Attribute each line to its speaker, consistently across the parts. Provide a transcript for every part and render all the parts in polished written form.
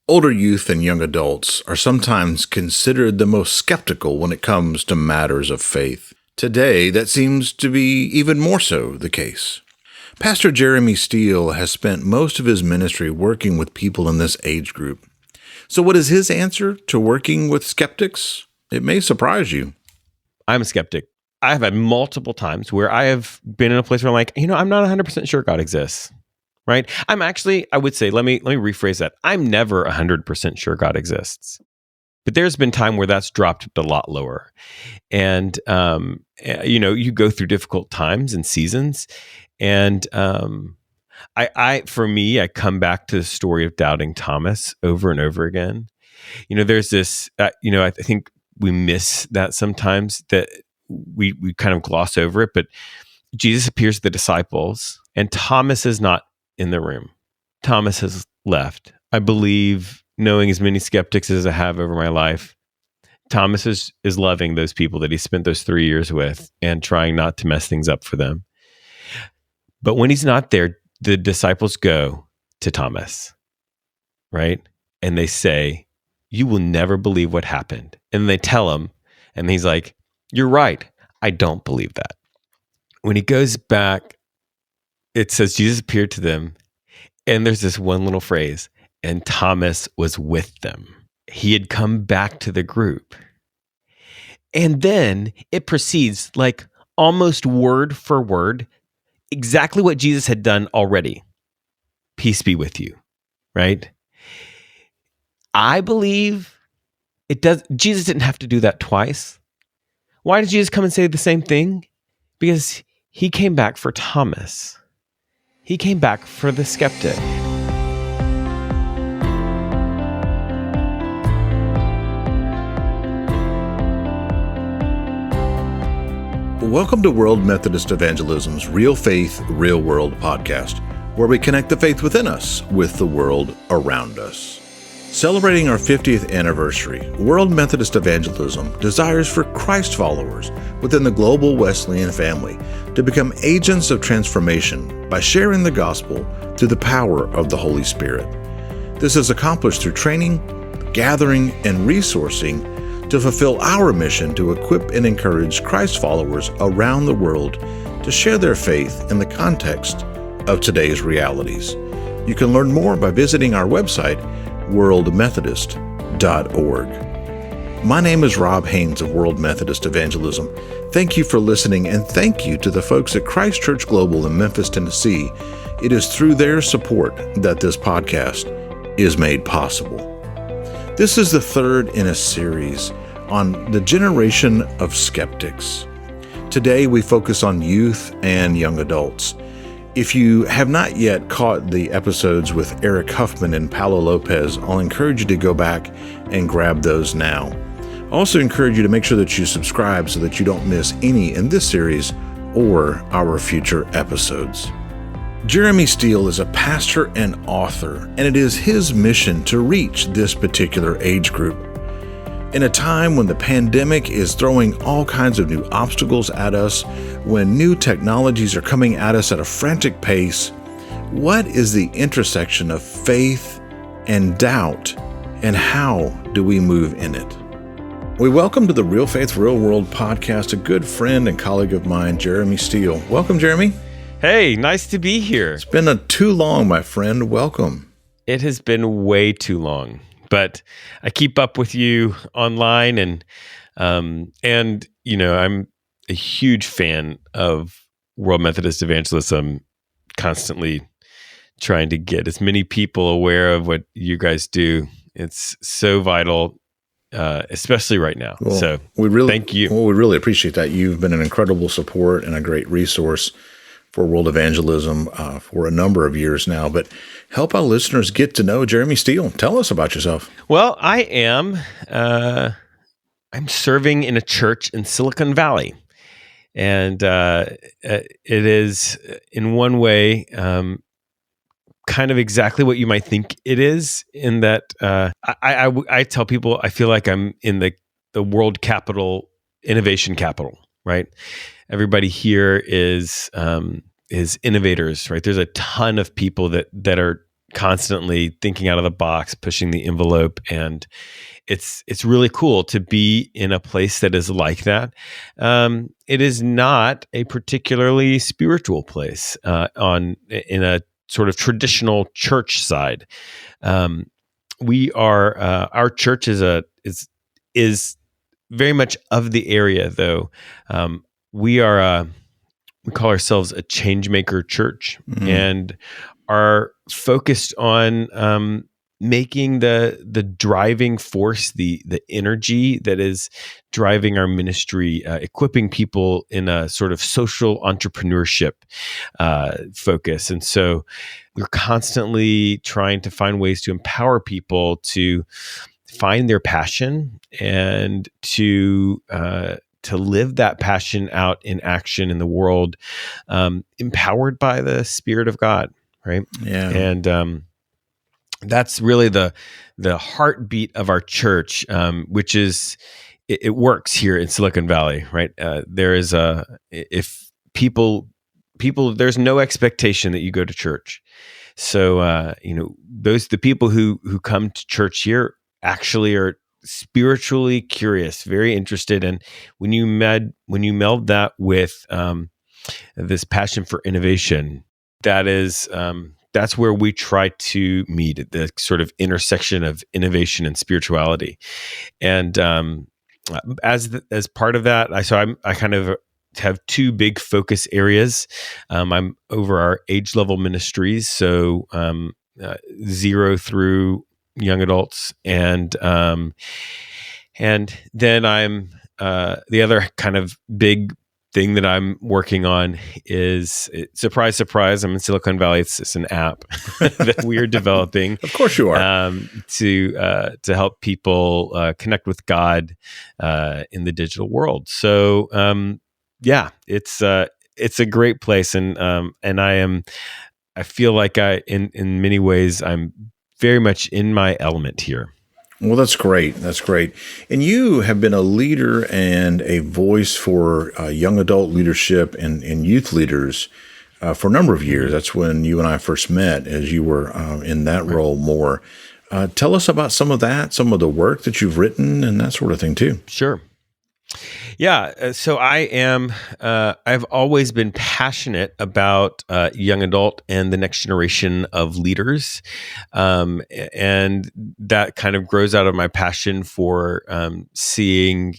Speaker 1: Older youth and young adults are sometimes considered the most skeptical when it comes to matters of faith. Today, that seems to be even more so the case. Pastor Jeremy Steele has spent most of his ministry working with people in this age group. So what is his answer to working with skeptics? It may surprise you.
Speaker 2: I'm a skeptic. I have had multiple times where I have been in a place where I'm like, I'm not 100% sure God exists. Right? I'm actually, I would say, let me rephrase that. I'm never 100% sure God exists. But there's been time where that's dropped a lot lower. And, you go through difficult times and seasons. And for me, I come back to the story of doubting Thomas over and over again. There's this, I think we miss that sometimes, that we kind of gloss over it. But Jesus appears to the disciples and Thomas is not in the room. Thomas has left. I believe, knowing as many skeptics as I have over my life, Thomas is loving those people that he spent those 3 years with and trying not to mess things up for them. But when he's not there, the disciples go to Thomas, right? And they say, "You will never believe what happened." And they tell him, and he's like, "You're right. I don't believe that." When he goes back, it says Jesus appeared to them, and there's this one little phrase, and Thomas was with them. He had come back to the group. And then it proceeds like almost word for word, exactly what Jesus had done already. Peace be with you, right? I believe it does. Jesus didn't have to do that twice. Why did Jesus come and say the same thing? Because he came back for Thomas. He came back for the skeptic.
Speaker 1: Welcome to World Methodist Evangelism's Real Faith, Real World podcast, where we connect the faith within us with the world around us. Celebrating our 50th anniversary, World Methodist Evangelism desires for Christ followers within the global Wesleyan family to become agents of transformation by sharing the gospel through the power of the Holy Spirit. This is accomplished through training, gathering, and resourcing to fulfill our mission to equip and encourage Christ followers around the world to share their faith in the context of today's realities. You can learn more by visiting our website, worldmethodist.org. My name is Rob Haynes of World Methodist Evangelism. Thank you for listening, and thank you to the folks at Christ Church Global in Memphis, Tennessee. It is through their support that this podcast is made possible. This is the third in a series on the generation of skeptics. Today we focus on youth and young adults. If you have not yet caught the episodes with Eric Huffman and Paulo Lopez, I'll encourage you to go back and grab those now. I also encourage you to make sure that you subscribe so that you don't miss any in this series or our future episodes. Jeremy Steele is a pastor and author, and it is his mission to reach this particular age group. In a time when the pandemic is throwing all kinds of new obstacles at us, when new technologies are coming at us at a frantic pace, what is the intersection of faith and doubt, and how do we move in it? We welcome to the Real Faith, Real World podcast a good friend and colleague of mine, Jeremy Steele. Welcome, Jeremy.
Speaker 2: Hey, nice to be here.
Speaker 1: It's been too long, my friend. Welcome.
Speaker 2: It has been way too long. But I keep up with you online, and I'm a huge fan of World Methodist Evangelism, constantly trying to get as many people aware of what you guys do. It's so vital, especially right now.
Speaker 1: Well,
Speaker 2: so thank you.
Speaker 1: Well, we really appreciate that. You've been an incredible support and a great resource for world evangelism for a number of years now, but help our listeners get to know Jeremy Steele. Tell us about yourself.
Speaker 2: Well, I'm serving in a church in Silicon Valley, and it is in one way kind of exactly what you might think it is, in that I tell people I feel like I'm in the world capital, innovation capital, right? Everybody here is innovators, right? There's a ton of people that are constantly thinking out of the box, pushing the envelope, and it's really cool to be in a place that is like that. It is not a particularly spiritual place in a sort of traditional church side. We are our church is very much of the area, though. We are we call ourselves a change maker church, and are focused on making the driving force, the energy that is driving our ministry, equipping people in a sort of social entrepreneurship focus. And so we're constantly trying to find ways to empower people to find their passion and to live that passion out in action in the world, empowered by the Spirit of God, right?
Speaker 1: Yeah.
Speaker 2: And that's really the heartbeat of our church, which is it works here in Silicon Valley, right? There is if people there's no expectation that you go to church, so the people who come to church here actually are spiritually curious, very interested, and when you meld that with this passion for innovation, that's where we try to meet at the sort of intersection of innovation and spirituality. And as part of that, I kind of have two big focus areas. I'm over our age level ministries, so 0 through young adults, and then I'm the other kind of big thing that I'm working on is, surprise, surprise, I'm in Silicon Valley. It's an app that we are developing.
Speaker 1: Of course you are.
Speaker 2: To help people connect with God in the digital world. So it's a great place, and I feel like in many ways I'm very much in my element here.
Speaker 1: Well, that's great. That's great. And you have been a leader and a voice for young adult leadership and youth leaders for a number of years. That's when you and I first met, as you were in that role more. Tell us about some of that, some of the work that you've written and that sort of thing too.
Speaker 2: Sure. Yeah. So I've always been passionate about young adult and the next generation of leaders. And that kind of grows out of my passion for seeing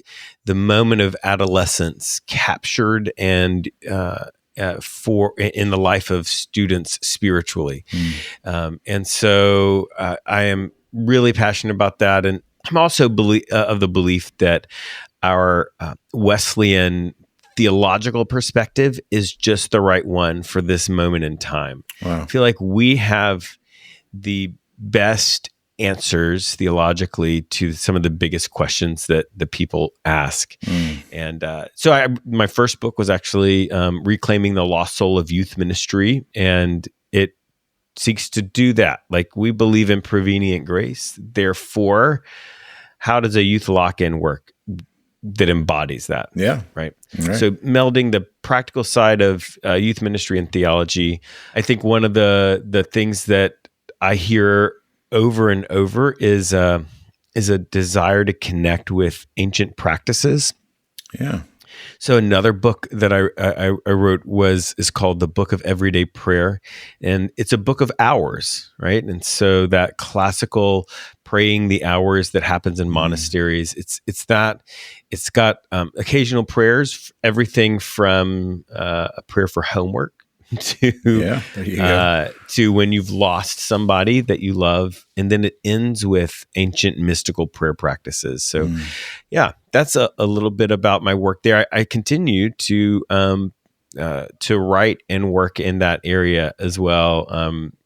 Speaker 2: the moment of adolescence captured and in the life of students spiritually. And so I am really passionate about that. And I'm also of the belief that our Wesleyan theological perspective is just the right one for this moment in time.
Speaker 1: Wow.
Speaker 2: I feel like we have the best answers theologically to some of the biggest questions that the people ask. And so my first book was actually Reclaiming the Lost Soul of Youth Ministry, and it seeks to do that. Like, we believe in prevenient grace. Therefore, how does a youth lock-in work that embodies that?
Speaker 1: Yeah.
Speaker 2: Right. So melding the practical side of youth ministry and theology, I think one of the things that I hear over and over is a desire to connect with ancient practices.
Speaker 1: Yeah.
Speaker 2: So another book that I wrote is called The Book of Everyday Prayer, and it's a book of hours, right? And so that classical praying the hours that happens in monasteries, it's got occasional prayers, everything from a prayer for homework to when you've lost somebody that you love, and then it ends with ancient mystical prayer practices. So, that's a little bit about my work there. I continue to write and work in that area as well.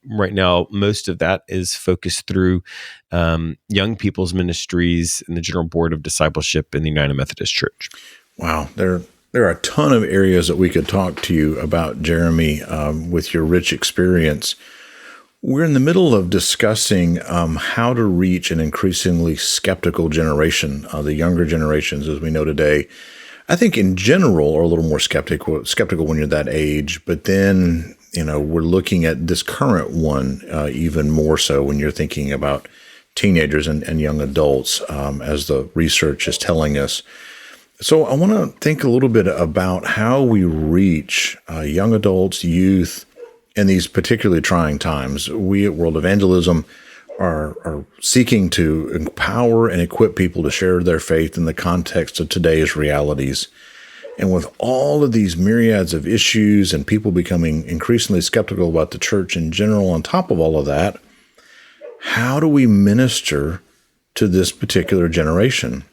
Speaker 2: Right now, most of that is focused through young people's ministries and the General Board of Discipleship in the United Methodist Church.
Speaker 1: Wow, there are a ton of areas that we could talk to you about, Jeremy, with your rich experience. We're in the middle of discussing how to reach an increasingly skeptical generation, the younger generations, as we know today. I think in general are a little more skeptical when you're that age, but then we're looking at this current one even more so when you're thinking about teenagers and young adults, as the research is telling us. So I want to think a little bit about how we reach young adults, youth, in these particularly trying times. We at World Evangelism are seeking to empower and equip people to share their faith in the context of today's realities. And with all of these myriads of issues and people becoming increasingly skeptical about the church in general, on top of all of that, how do we minister to this particular generation?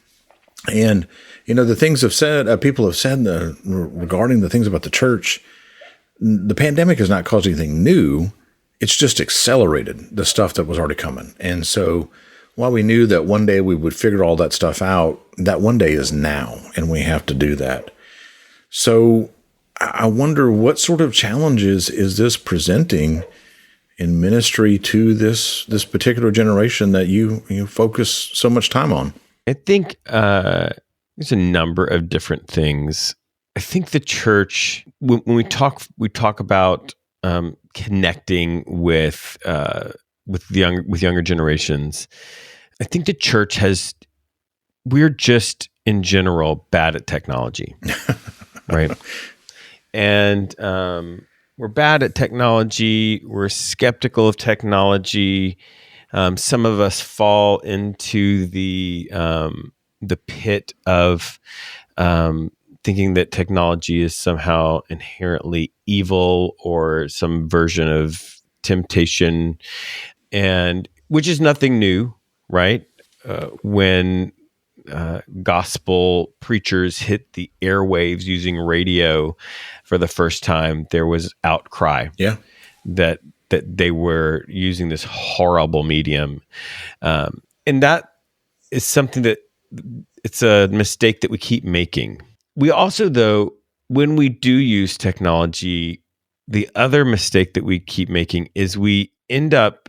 Speaker 1: And, the things people have said regarding the things about the church, the pandemic has not caused anything new. It's just accelerated the stuff that was already coming. And so while we knew that one day we would figure all that stuff out, that one day is now, and we have to do that. So I wonder, what sort of challenges is this presenting in ministry to this particular generation that you focus so much time on?
Speaker 2: I think there's a number of different things. I think the church, when we talk about connecting with younger generations, I think the church we're just in general bad at technology, right? And we're bad at technology. We're skeptical of technology. Some of us fall into the pit of thinking that technology is somehow inherently evil or some version of temptation, and which is nothing new, right? When gospel preachers hit the airwaves using radio for the first time, there was outcry.
Speaker 1: Yeah.
Speaker 2: That they were using this horrible medium. And that is something that it's a mistake that we keep making. We also, though, when we do use technology, the other mistake that we keep making is we end up,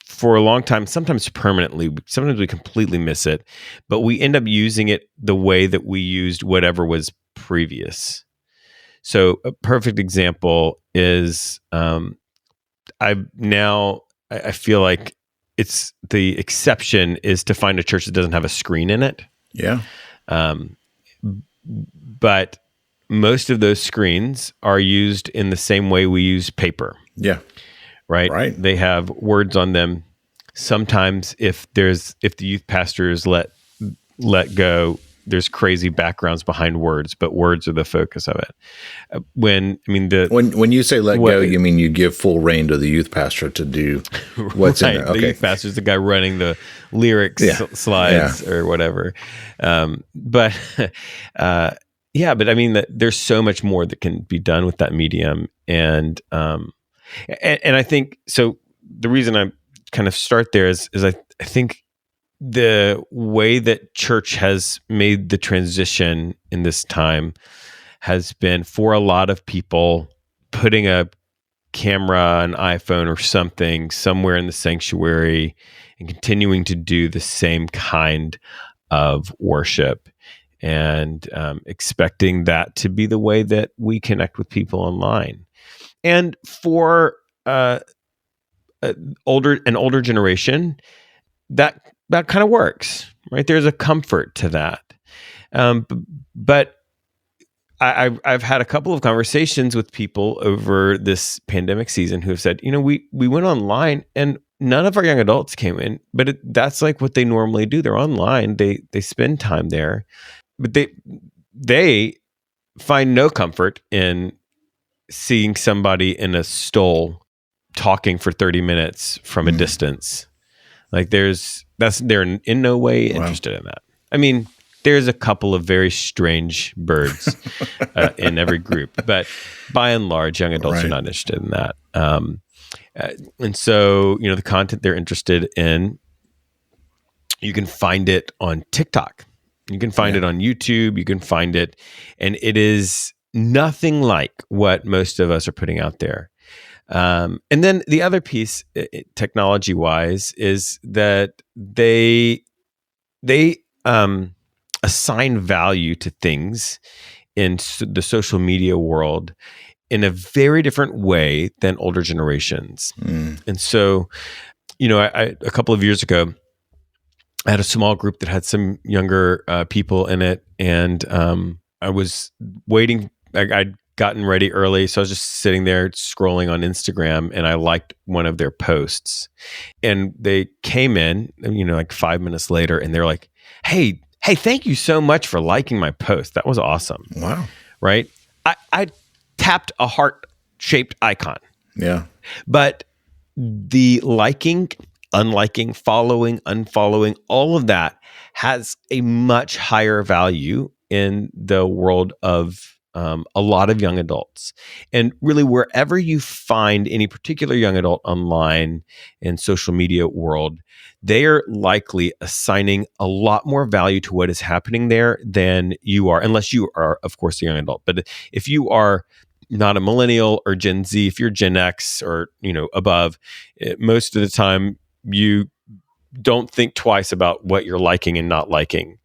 Speaker 2: for a long time, sometimes permanently, sometimes we completely miss it, but we end up using it the way that we used whatever was previous. So a perfect example is I feel like it's the exception is to find a church that doesn't have a screen in it.
Speaker 1: Yeah.
Speaker 2: But most of those screens are used in the same way we use paper.
Speaker 1: Yeah.
Speaker 2: Right. They have words on them. Sometimes if the youth pastors let go, there's crazy backgrounds behind words, but words are the focus of it. When you say let go, you mean you give full rein to the youth pastor to do what's in there. Okay. The youth pastor is the guy running the lyrics slides or whatever. But I mean, there's so much more that can be done with that medium, and I think so. The reason I kind of start there is I think the way that church has made the transition in this time has been, for a lot of people, putting a camera, an iPhone or something somewhere in the sanctuary and continuing to do the same kind of worship, and expecting that to be the way that we connect with people online. And for an older generation, that kind of works, right? There's a comfort to that. But I've had a couple of conversations with people over this pandemic season who have said, we went online and none of our young adults came in, but that's like what they normally do. They're online. They spend time there, but they find no comfort in seeing somebody in a stole talking for 30 minutes from a distance. Like they're in no way interested in that. I mean, there's a couple of very strange birds in every group, but by and large, young adults are not interested in that. And so, the content they're interested in, you can find it on TikTok. You can find it on YouTube. You can find it, and it is nothing like what most of us are putting out there. And then the other piece, technology-wise, is that they assign value to things in the social media world in a very different way than older generations. And so, I a couple of years ago, I had a small group that had some younger people in it, and I was waiting. I'd gotten ready early, so I was just sitting there scrolling on Instagram, and I liked one of their posts. And they came in, like 5 minutes later, and they're like, "Hey, thank you so much for liking my post. That was awesome."
Speaker 1: Wow.
Speaker 2: Right? I tapped a heart-shaped icon.
Speaker 1: Yeah.
Speaker 2: But the liking, unliking, following, unfollowing, all of that has a much higher value in the world of a lot of young adults. And really, wherever you find any particular young adult online in social media world, they are likely assigning a lot more value to what is happening there than you are, unless you are, of course, a young adult. But if you are not a millennial or Gen Z, if you're Gen X or above, most of the time you don't think twice about what you're liking and not liking,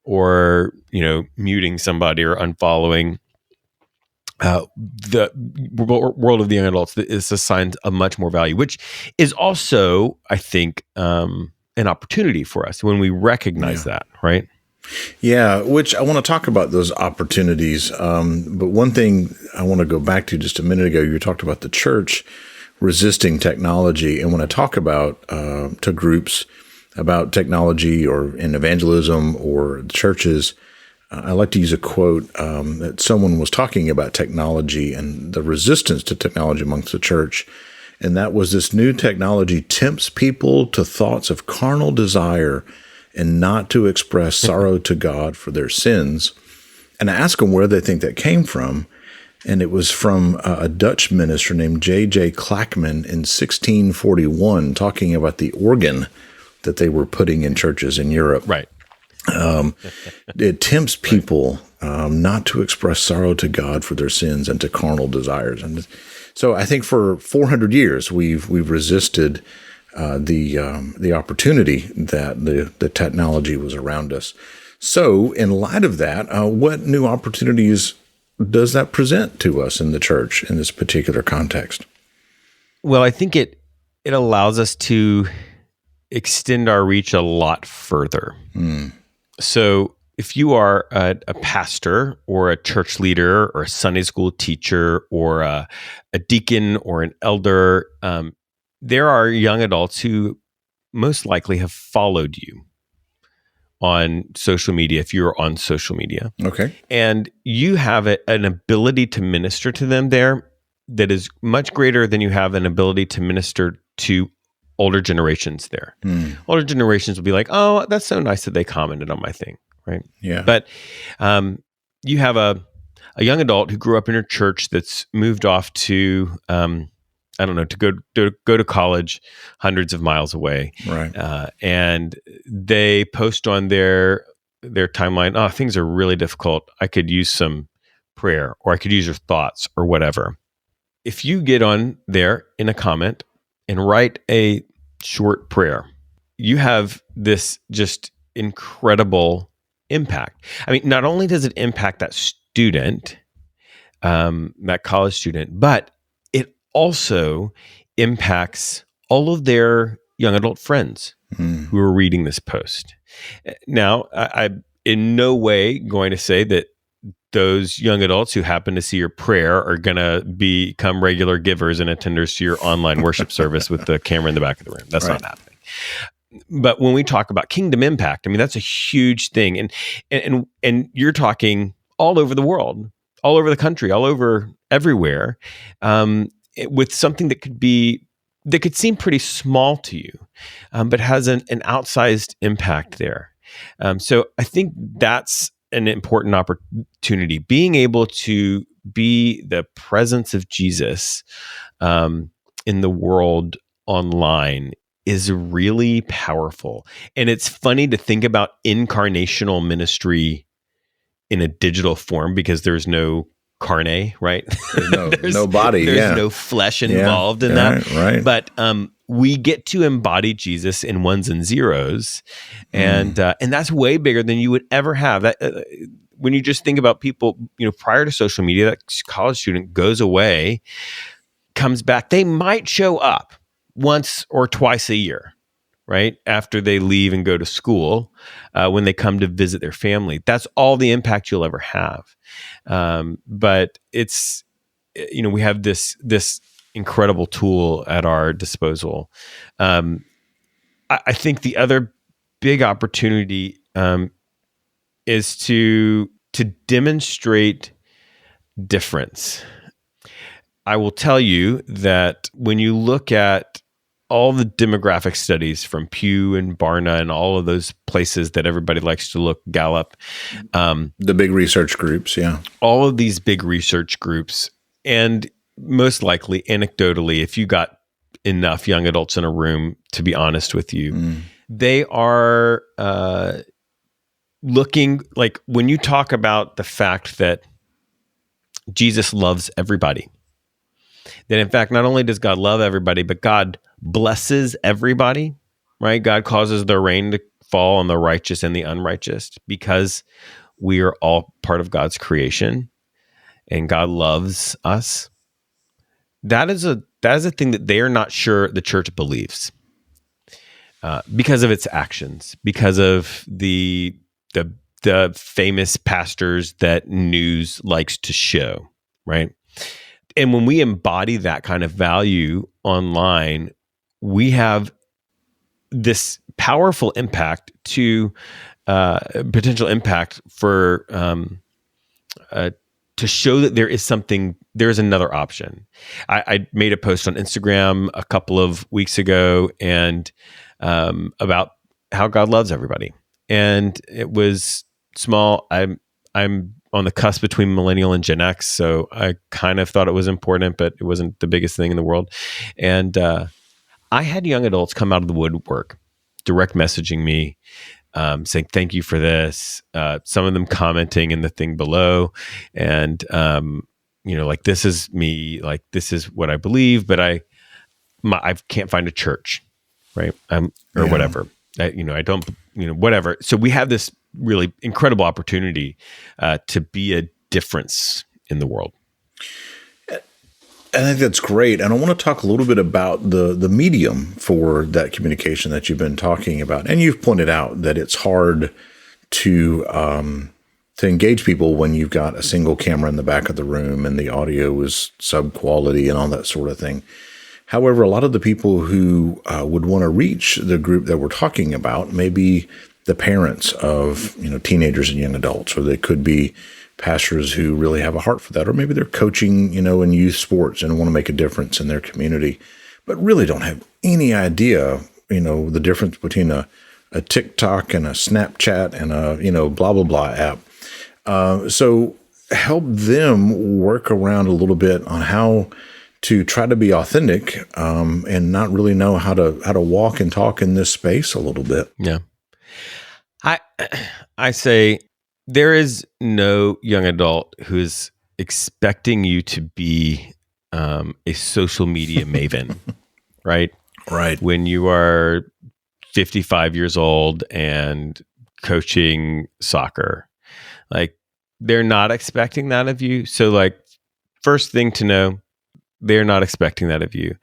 Speaker 2: or muting somebody or unfollowing. The world of the young adults is assigned a much more value, which is also, I think, an opportunity for us when we recognize that, right?
Speaker 1: Yeah, which I want to talk about those opportunities. But one thing I want to go back to just a minute ago, you talked about the church resisting technology. And when I talk about to groups about technology or in evangelism or churches, I like to use a quote that someone was talking about technology and the resistance to technology amongst the church. And that was, this new technology tempts people to thoughts of carnal desire and not to express sorrow to God for their sins. And I asked them where they think that came from. And it was from a Dutch minister named J.J. Clackman in 1641, talking about the organ that they were putting in churches in Europe.
Speaker 2: Right.
Speaker 1: It tempts people not to express sorrow to God for their sins and to carnal desires. And so I think for 400 years, we've resisted the opportunity that the technology was around us. So in light of that, what new opportunities does that present to us in the church in this particular context?
Speaker 2: Well, I think it allows us to extend our reach a lot further. So if you are a pastor or a church leader or a Sunday school teacher or a deacon or an elder, there are young adults who most likely have followed you on social media, if you're on social media.
Speaker 1: Okay.
Speaker 2: And you have an ability to minister to them there that is much greater than you have an ability to minister to older generations there. Older generations will be like, "Oh, that's so nice that they commented on my thing," right?
Speaker 1: Yeah.
Speaker 2: But you have a young adult who grew up in your church that's moved off to to go to college hundreds of miles away,
Speaker 1: Right.
Speaker 2: And they post on their timeline, "Oh, things are really difficult. I could use some prayer, or I could use your thoughts, or whatever." If you get on there in a comment and write a short prayer, you have this just incredible impact. I mean, not only does it impact that student, that college student, but it also impacts all of their young adult friends who are reading this post. Now, I'm in no way going to say that those young adults who happen to see your prayer are going to become regular givers and attenders to your online worship service with the camera in the back of the room. That's not happening. But when we talk about kingdom impact, I mean, that's a huge thing. And you're talking all over the world, all over the country, all over everywhere, with something that could seem pretty small to you, but has an outsized impact there. So I think that's an important opportunity, being able to be the presence of Jesus in the world online is really powerful. And it's funny to think about incarnational ministry in a digital form, because there's no carne, right?
Speaker 1: There's no body.
Speaker 2: There's no flesh involved in that.
Speaker 1: Right.
Speaker 2: But we get to embody Jesus in ones and zeros, and that's way bigger than you would ever have. That when you just think about people, prior to social media, that college student goes away, comes back, they might show up once or twice a year, right? After they leave and go to school, when they come to visit their family. That's all the impact you'll ever have. But it's, we have this incredible tool at our disposal. I think the other big opportunity is to demonstrate difference. I will tell you that when you look at all the demographic studies from Pew and Barna and all of those places that everybody likes to look, Gallup,
Speaker 1: the big research groups, yeah,
Speaker 2: all of these big research groups, and most likely, anecdotally, if you got enough young adults in a room, to be honest with you, they are looking, like, when you talk about the fact that Jesus loves everybody, that in fact, not only does God love everybody, but God blesses everybody, right? God causes the rain to fall on the righteous and the unrighteous because we are all part of God's creation and God loves us. That is a thing that they are not sure the church believes because of its actions, because of the famous pastors that news likes to show, right? And when we embody that kind of value online, we have this powerful impact to potential impact for to show that there's another option. I made a post on Instagram a couple of weeks ago and about how God loves everybody, and it was small. I'm on the cusp between millennial and Gen X, so I kind of thought it was important, but it wasn't the biggest thing in the world. And I had young adults come out of the woodwork, direct messaging me, saying, thank you for this. Some of them commenting in the thing below. And, like, this is me, like, this is what I believe, but I can't find a church, right? Or whatever. I don't, whatever. So we have this really incredible opportunity to be a difference in the world.
Speaker 1: I think that's great. And I want to talk a little bit about the medium for that communication that you've been talking about. And you've pointed out that it's hard to engage people when you've got a single camera in the back of the room and the audio is sub quality and all that sort of thing. However, a lot of the people who would want to reach the group that we're talking about may be the parents of teenagers and young adults, or they could be pastors who really have a heart for that, or maybe they're coaching in youth sports and want to make a difference in their community, but really don't have any idea the difference between a TikTok and a Snapchat and a blah blah blah app. So help them work around a little bit on how to try to be authentic and not really know how to walk and talk in this space a little bit.
Speaker 2: Yeah. I say there is no young adult who is expecting you to be a social media maven, right?
Speaker 1: Right.
Speaker 2: When you are 55 years old and coaching soccer, like, they're not expecting that of you. So, like, first thing to know, they're not expecting that of you.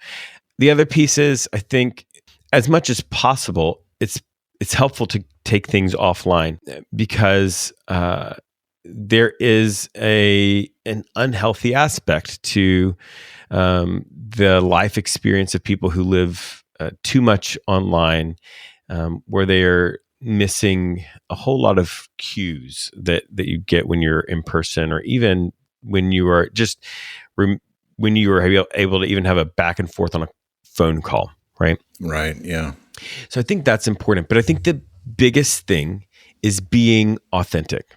Speaker 2: The other piece is, I think, as much as possible, it's helpful to take things offline because there is an unhealthy aspect to the life experience of people who live too much online, where they are missing a whole lot of cues that you get when you're in person, or even when you are just when you are able to even have a back and forth on a phone call, right?
Speaker 1: Right. Yeah.
Speaker 2: So I think that's important, but I think the biggest thing is being authentic.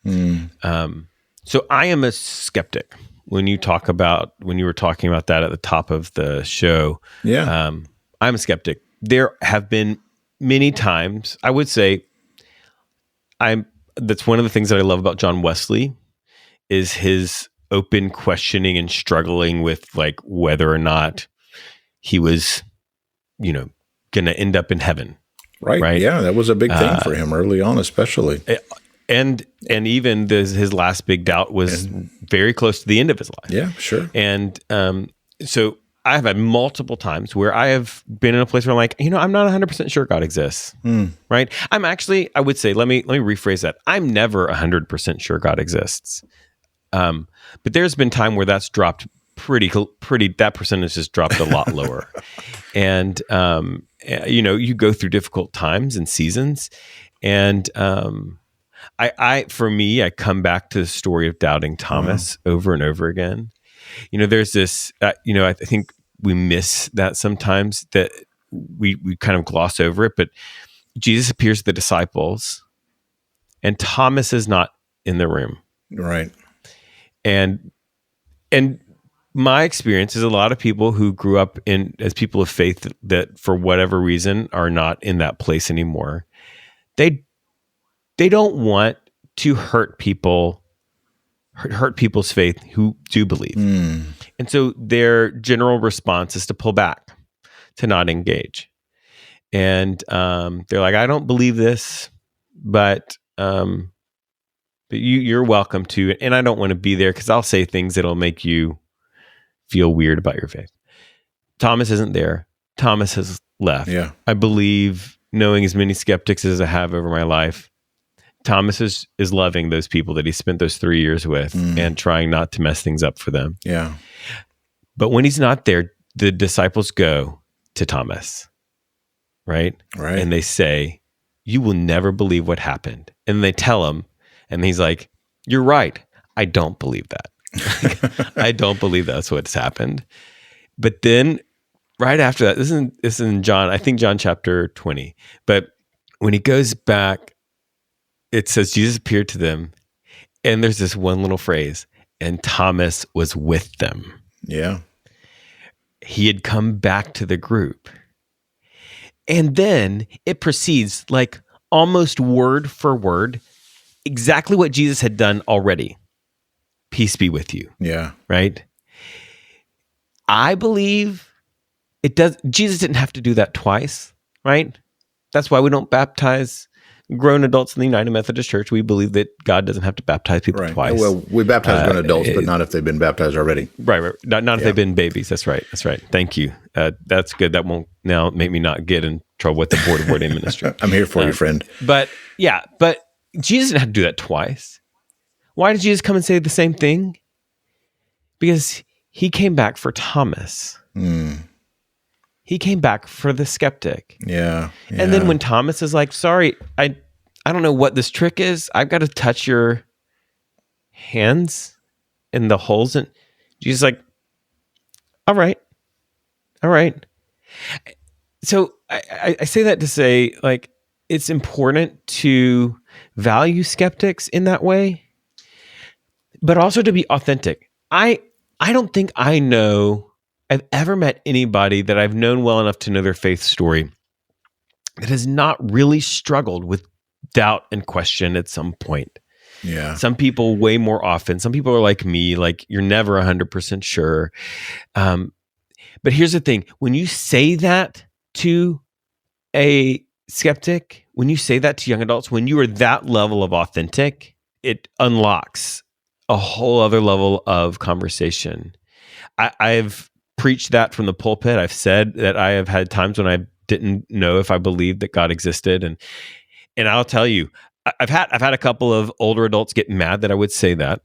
Speaker 2: So I am a skeptic. When you were talking about that at the top of the show, I'm a skeptic. There have been many times, I would say, that's one of the things that I love about John Wesley is his open questioning and struggling with, like, whether or not he was, going to end up in heaven.
Speaker 1: Right. Yeah, that was a big thing for him early on, especially.
Speaker 2: and even his last big doubt was very close to the end of his life.
Speaker 1: Yeah, sure.
Speaker 2: And so I've had multiple times where I have been in a place where I'm like, I'm not 100% sure God exists, right? I'm actually, I would say, let me rephrase that. I'm never 100% sure God exists. But there's been time where that's dropped pretty, that percentage has dropped a lot lower. And, you go through difficult times and seasons. And for me, I come back to the story of doubting Thomas over and over again. There's this, I think we miss that sometimes, that we kind of gloss over it, but Jesus appears to the disciples and Thomas is not in the room.
Speaker 1: Right.
Speaker 2: And my experience is a lot of people who grew up as people of faith that for whatever reason are not in that place anymore. They don't want to hurt people's faith who do believe. And so their general response is to pull back, to not engage. And they're like, I don't believe this, but you're welcome to, and I don't want to be there because I'll say things that'll make you feel weird about your faith. Thomas isn't there. Thomas has left.
Speaker 1: Yeah.
Speaker 2: I believe, knowing as many skeptics as I have over my life, Thomas is loving those people that he spent those 3 years with and trying not to mess things up for them.
Speaker 1: Yeah.
Speaker 2: But when he's not there, the disciples go to Thomas, right?
Speaker 1: Right.
Speaker 2: And they say, you will never believe what happened. And they tell him, and he's like, you're right. I don't believe that. I don't believe that's what's happened. But then right after that, this is in John, I think John chapter 20. But when he goes back, it says Jesus appeared to them, and there's this one little phrase, and Thomas was with them.
Speaker 1: Yeah.
Speaker 2: He had come back to the group. And then it proceeds like almost word for word, exactly what Jesus had done already. Peace be with you.
Speaker 1: Yeah.
Speaker 2: Right? I believe it does. Jesus didn't have to do that twice, right? That's why we don't baptize grown adults in the United Methodist Church. We believe that God doesn't have to baptize people twice.
Speaker 1: Well, we baptize grown adults, but not if they've been baptized already.
Speaker 2: Right. Not if they've been babies. That's right. Thank you. That's good. That won't now make me not get in trouble with the Board of Ordained Ministry.
Speaker 1: I'm here for you, friend.
Speaker 2: But Jesus didn't have to do that twice. Why did Jesus come and say the same thing? Because he came back for Thomas. He came back for the skeptic.
Speaker 1: Yeah.
Speaker 2: And then when Thomas is like, sorry, I don't know what this trick is. I've got to touch your hands in the holes. And Jesus is like, all right. So I say that to say, like, it's important to value skeptics in that way, but also to be authentic. I don't think I've ever met anybody that I've known well enough to know their faith story that has not really struggled with doubt and question at some point.
Speaker 1: Yeah.
Speaker 2: Some people way more often. Some people are like me, like you're never 100% sure. But here's the thing. When you say that to a skeptic, when you say that to young adults, when you are that level of authentic, it unlocks a whole other level of conversation. I've preached that from the pulpit. I've said that I have had times when I didn't know if I believed that God existed, and I'll tell you, I've had a couple of older adults get mad that I would say that.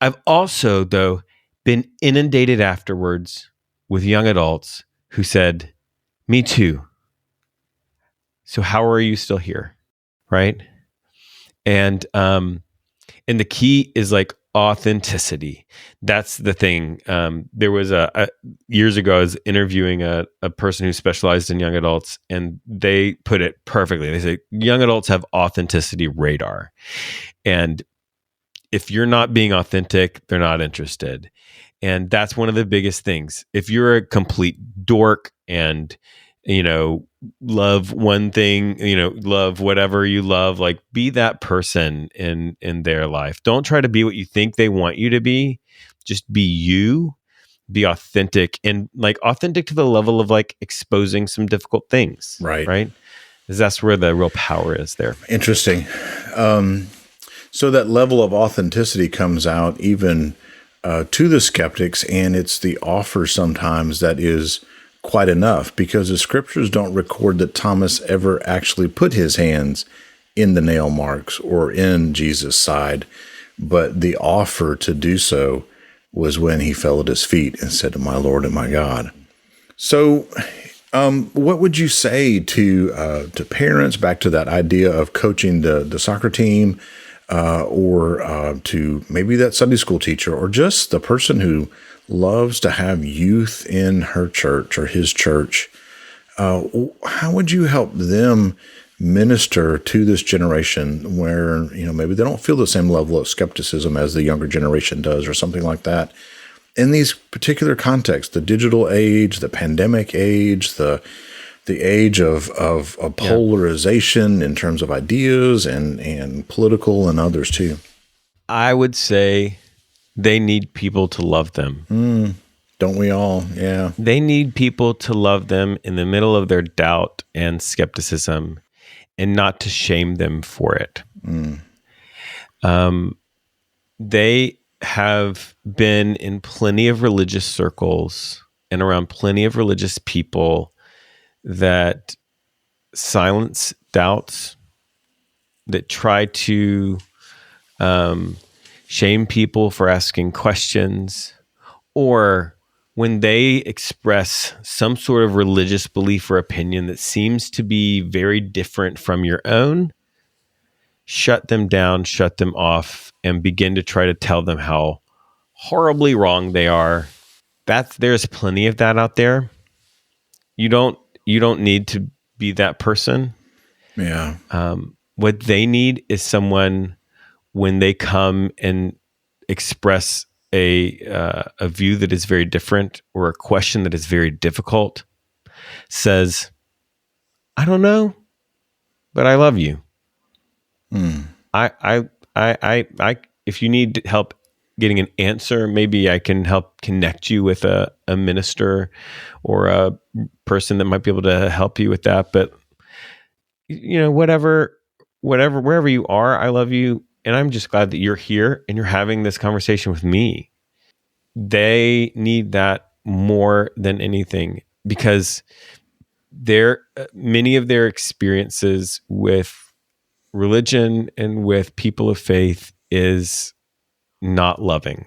Speaker 2: I've also, though, been inundated afterwards with young adults who said, "Me too. So how are you still here?" Right? And the key is like authenticity. That's the thing. There was years ago, I was interviewing a person who specialized in young adults, and they put it perfectly. They say, young adults have authenticity radar. And if you're not being authentic, they're not interested. And that's one of the biggest things. If you're a complete dork and, love one thing, love whatever you love, like be that person in their life. Don't try to be what you think they want you to be. Just be you, be authentic, and like authentic to the level of like exposing some difficult things.
Speaker 1: Right.
Speaker 2: Right. Because that's where the real power is there.
Speaker 1: Interesting. So that level of authenticity comes out even to the skeptics, and it's the offer sometimes that is quite enough, because the scriptures don't record that Thomas ever actually put his hands in the nail marks or in Jesus' side, but the offer to do so was when he fell at his feet and said, "My Lord and my God." So, what would you say to parents, back to that idea of coaching the soccer team, or to maybe that Sunday school teacher, or just the person who loves to have youth in her church or his church? How would you help them minister to this generation where, maybe they don't feel the same level of skepticism as the younger generation does, or something like that? In these particular contexts, the digital age, the pandemic age, the age of polarization in terms of ideas and political and others too.
Speaker 2: I would say they need people to love them.
Speaker 1: Don't we all? Yeah.
Speaker 2: They need people to love them in the middle of their doubt and skepticism, and not to shame them for it. They have been in plenty of religious circles and around plenty of religious people that silence doubts, that try to shame people for asking questions, or when they express some sort of religious belief or opinion that seems to be very different from your own, shut them down, shut them off, and begin to try to tell them how horribly wrong they are. There's plenty of that out there. You don't need to be that person.
Speaker 1: Yeah.
Speaker 2: What they need is someone, when they come and express a view that is very different, or a question that is very difficult, says, "I don't know, but I love you. I if you need help getting an answer, maybe I can help connect you with a minister or a person that might be able to help you with that. But whatever, wherever you are, I love you, and I'm just glad that you're here and you're having this conversation with me." They need that more than anything, because many of their experiences with religion and with people of faith is not loving.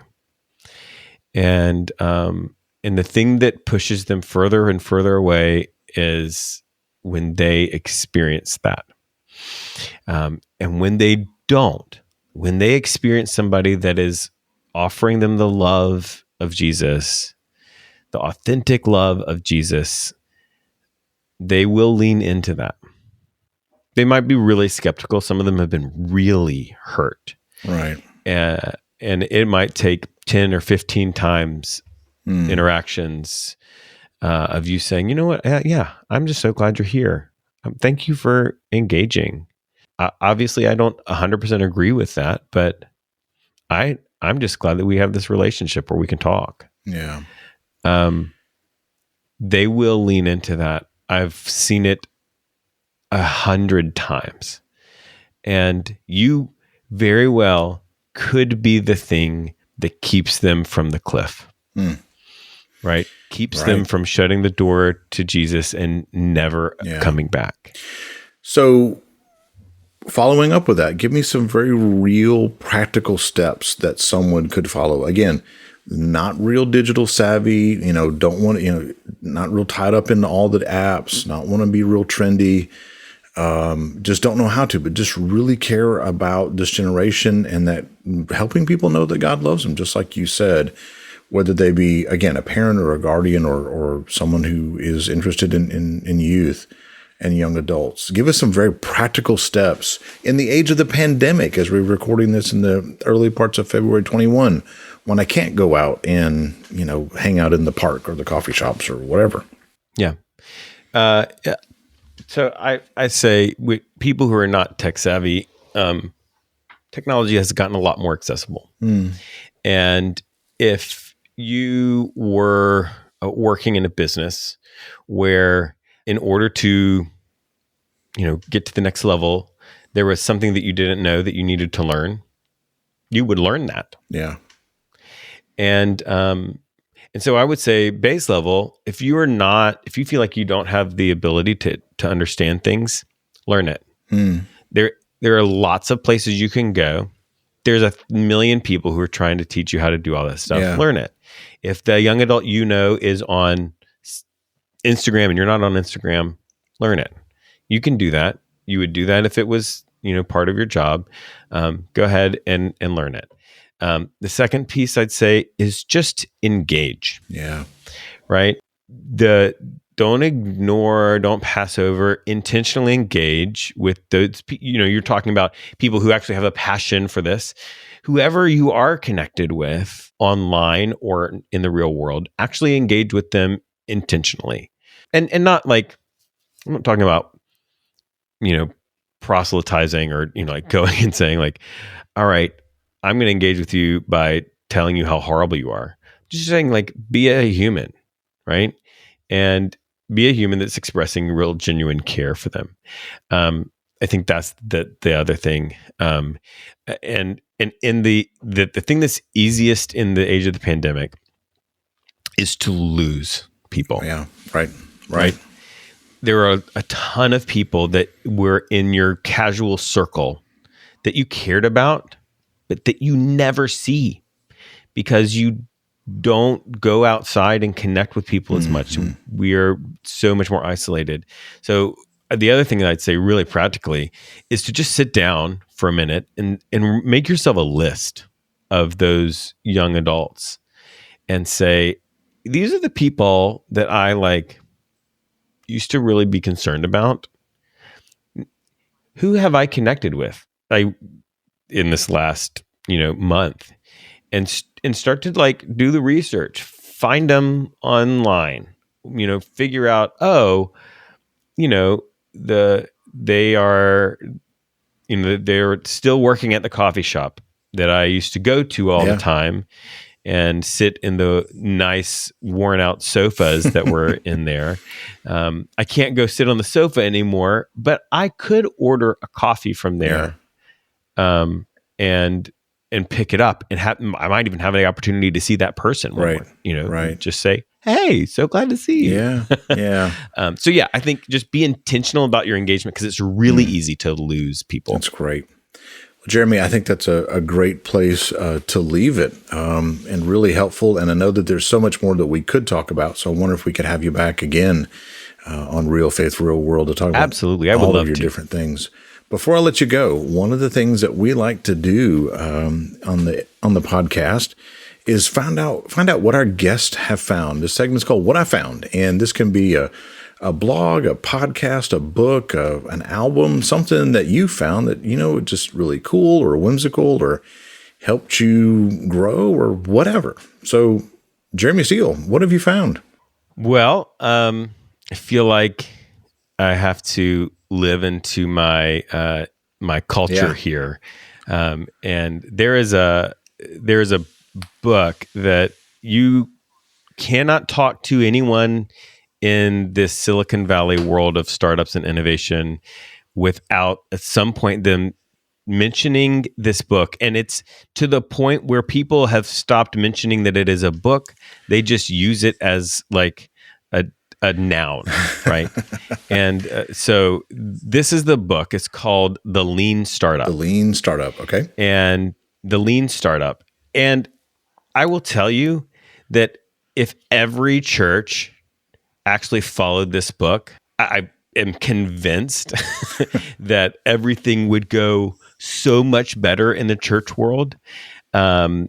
Speaker 2: And the thing that pushes them further and further away is when they experience that. And when they don't, when they experience somebody that is offering them the love of Jesus, the authentic love of Jesus, they will lean into that. They might be really skeptical. Some of them have been really hurt.
Speaker 1: Right.
Speaker 2: And it might take 10 or 15 times interactions of you saying, "You know what? Yeah, I'm just so glad you're here. Thank you for engaging. Obviously, I don't 100% agree with that, but I'm just glad that we have this relationship where we can talk."
Speaker 1: Yeah.
Speaker 2: They will lean into that. I've seen it 100 times. And you very well could be the thing that keeps them from the cliff, right? Keeps them from shutting the door to Jesus and never coming back.
Speaker 1: So, following up with that, give me some very real practical steps that someone could follow. Again, not real digital savvy, don't want to, not real tied up in all the apps, not want to be real trendy, just don't know how to, but just really care about this generation, and that helping people know that God loves them, just like you said, whether they be, again, a parent or a guardian or someone who is interested in youth and young adults. Give us some very practical steps in the age of the pandemic, as we're recording this in the early parts of February 21, when I can't go out and, hang out in the park or the coffee shops or whatever.
Speaker 2: Yeah. So I say, with people who are not tech savvy, technology has gotten a lot more accessible. And if you were working in a business where, in order to, get to the next level, there was something that you didn't know that you needed to learn, you would learn that.
Speaker 1: Yeah.
Speaker 2: And so I would say base level, if you feel like you don't have the ability to understand things, learn it. There are lots of places you can go. There's a million people who are trying to teach you how to do all this stuff.
Speaker 1: Yeah.
Speaker 2: Learn it. If the young adult is on Instagram and you're not on Instagram, learn it. You can do that. You would do that if it was, part of your job. Go ahead and learn it. The second piece I'd say is just engage.
Speaker 1: Yeah.
Speaker 2: Right? Don't ignore, don't pass over, intentionally engage with those, you're talking about people who actually have a passion for this. Whoever you are connected with online or in the real world, actually engage with them intentionally. And not like, I'm not talking about, proselytizing or, like going and saying like, all right, I'm going to engage with you by telling you how horrible you are. Just saying like, be a human, right? And be a human that's expressing real, genuine care for them. I think that's the other thing. And in the thing that's easiest in the age of the pandemic is to lose people.
Speaker 1: Yeah. Right.
Speaker 2: There are a ton of people that were in your casual circle that you cared about, but that you never see because you don't go outside and connect with people as much. We are so much more isolated. So the other thing that I'd say really practically is to just sit down for a minute and make yourself a list of those young adults and say, these are the people that I used to really be concerned about. Who have I connected with in this last, month? And start to do the research, find them online, figure out, they're still working at the coffee shop that I used to go to all the time and sit in the nice worn out sofas that were in there. I can't go sit on the sofa anymore, but I could order a coffee from there. And pick it up and I might even have the opportunity to see that person. Just say, hey, so glad to see you.
Speaker 1: Yeah. Yeah.
Speaker 2: I think just be intentional about your engagement because it's really easy to lose people.
Speaker 1: That's great. Well, Jeremy, I think that's a great place to leave it and really helpful. And I know that there's so much more that we could talk about. So I wonder if we could have you back again on Real Faith, Real World to talk about
Speaker 2: Absolutely. I would
Speaker 1: all
Speaker 2: love
Speaker 1: of your
Speaker 2: to.
Speaker 1: different things. Before I let you go, one of the things that we like to do on the podcast is find out what our guests have found. This segment's called What I Found, and this can be a blog, a podcast, a book, an album, something that you found that just really cool or whimsical or helped you grow or whatever. So, Jeremy Steele, what have you found?
Speaker 2: Well, I feel like I have to live into my my culture here, and there is a book that you cannot talk to anyone in this Silicon Valley world of startups and innovation without at some point them mentioning this book. And it's to the point where people have stopped mentioning that it is a book. They just use it as a noun, right? And so this is the book. It's called The Lean Startup.
Speaker 1: The Lean Startup, okay.
Speaker 2: And The Lean Startup. And I will tell you that if every church actually followed this book, I am convinced that everything would go so much better in the church world, because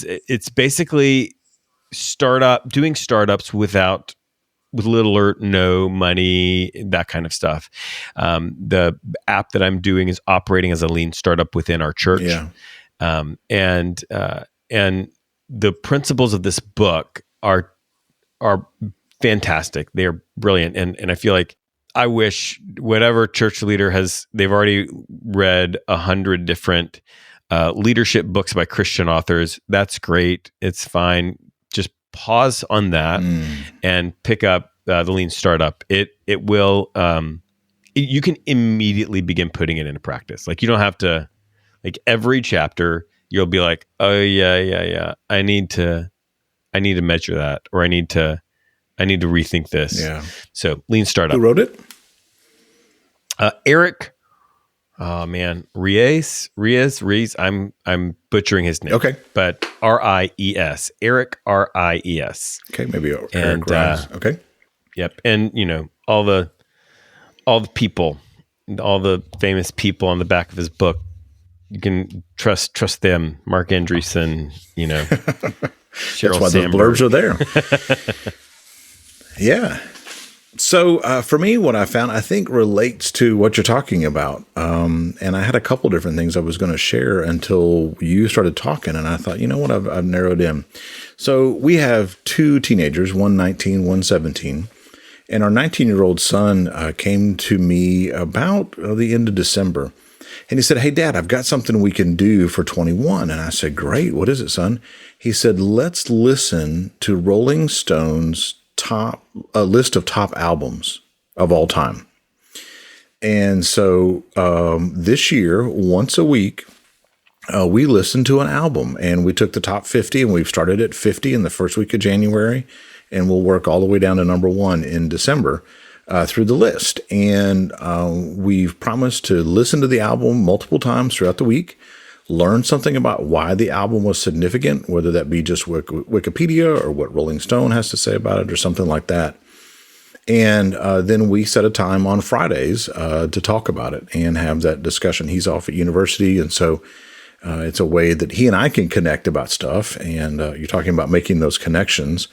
Speaker 2: it's basically doing startups with little or no money, that kind of stuff. The app that I'm doing is operating as a lean startup within our church.
Speaker 1: Yeah.
Speaker 2: And the principles of this book are fantastic. They are brilliant. And I feel like I wish whatever church leader they've already read 100 different leadership books by Christian authors. That's great. It's fine. Just pause on that and pick up the Lean Startup. It will you can immediately begin putting it into practice. Like, you don't have to, like, every chapter you'll be like, oh yeah. I need to measure that, or I need to rethink this.
Speaker 1: Yeah.
Speaker 2: So Lean Startup.
Speaker 1: Who wrote it?
Speaker 2: Eric. Oh man, Ries. I'm butchering his name.
Speaker 1: Okay.
Speaker 2: But Ries. Eric Ries.
Speaker 1: Okay, maybe Eric Ries. Okay.
Speaker 2: Yep. And all the people, all the famous people on the back of his book, you can trust them. Mark Andreessen, Sheryl
Speaker 1: That's why
Speaker 2: Sandberg.
Speaker 1: those blurbs are there. Yeah. So for me, what I found, I think, relates to what you're talking about. And I had a couple different things I was going to share until you started talking. And I thought, you know what, I've narrowed in. So we have two teenagers, one 19, one 17. And our 19-year-old son came to me about the end of December. And he said, hey, Dad, I've got something we can do for 21. And I said, great. What is it, son? He said, let's listen to Rolling Stone's list of top albums of all time. And so this year, once a week, we listened to an album, and we took the top 50, and we've started at 50 in the first week of January, and we'll work all the way down to number 1 in December through the list. And we've promised to listen to the album multiple times throughout the week, learn something about why the album was significant, whether that be just Wikipedia or what Rolling Stone has to say about it or something like that. And then we set a time on Fridays to talk about it and have that discussion. He's off at university, and so it's a way that he and I can connect about stuff. And you're talking about making those connections.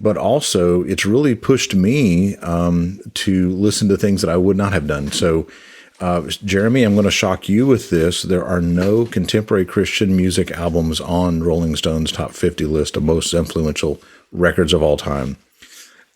Speaker 1: But also, it's really pushed me to listen to things that I would not have done. So, Jeremy, I'm going to shock you with this. There are no contemporary Christian music albums on Rolling Stone's top 50 list of most influential records of all time.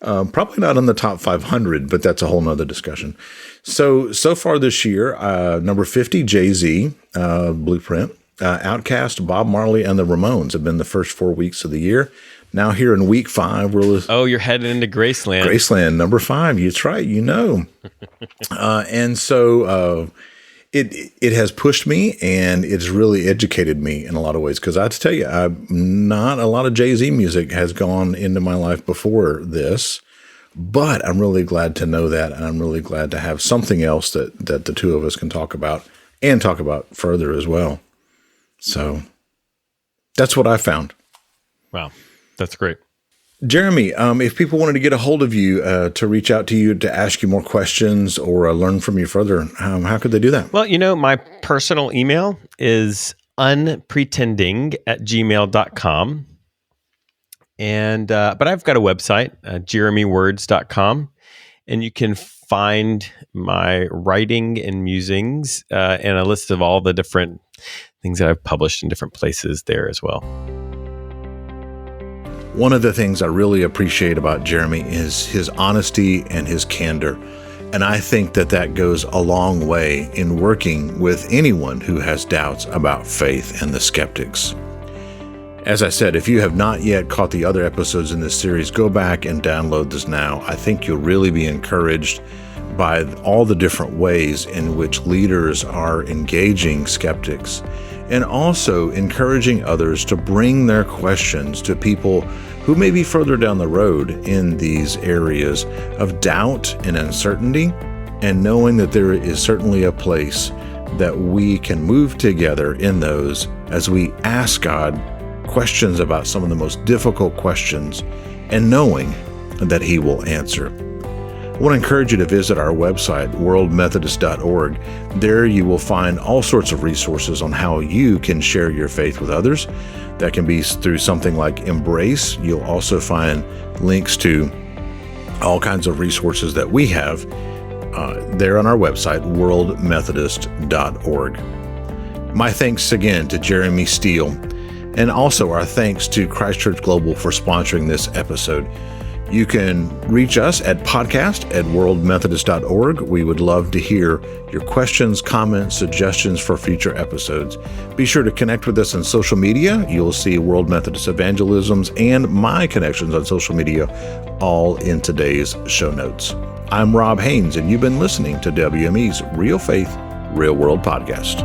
Speaker 1: Probably not in the top 500, but that's a whole nother discussion. So far this year, number 50, Jay-Z, Blueprint, Outkast, Bob Marley, and the Ramones have been the first 4 weeks of the year. Now here in week 5,
Speaker 2: you're headed into Graceland.
Speaker 1: Graceland, number 5. That's right, and so it has pushed me, and it's really educated me in a lot of ways. Because I have to tell you, not a lot of Jay-Z music has gone into my life before this, but I'm really glad to know that, and I'm really glad to have something else that the two of us can talk about and talk about further as well. So that's what I found.
Speaker 2: Wow. That's great.
Speaker 1: Jeremy, if people wanted to get a hold of you, to reach out to you, to ask you more questions or learn from you further, how could they do that?
Speaker 2: Well, my personal email is unpretending@gmail.com. And, but I've got a website, jeremywords.com, and you can find my writing and musings, and a list of all the different things that I've published in different places there as well.
Speaker 1: One of the things I really appreciate about Jeremy is his honesty and his candor. And I think that goes a long way in working with anyone who has doubts about faith and the skeptics. As I said, if you have not yet caught the other episodes in this series, go back and download this now. I think you'll really be encouraged by all the different ways in which leaders are engaging skeptics, and also encouraging others to bring their questions to people who may be further down the road in these areas of doubt and uncertainty, and knowing that there is certainly a place that we can move together in those as we ask God questions about some of the most difficult questions, and knowing that He will answer. I want to encourage you to visit our website, worldmethodist.org. There you will find all sorts of resources on how you can share your faith with others. That can be through something like Embrace. You'll also find links to all kinds of resources that we have there on our website, worldmethodist.org. My thanks again to Jeremy Steele, and also our thanks to Christ Church Global for sponsoring this episode. You can reach us at podcast@worldmethodist.org. We would love to hear your questions, comments, suggestions for future episodes. Be sure to connect with us on social media. You'll see World Methodist Evangelisms and my connections on social media all in today's show notes. I'm Rob Haynes, and you've been listening to WME's Real Faith, Real World podcast.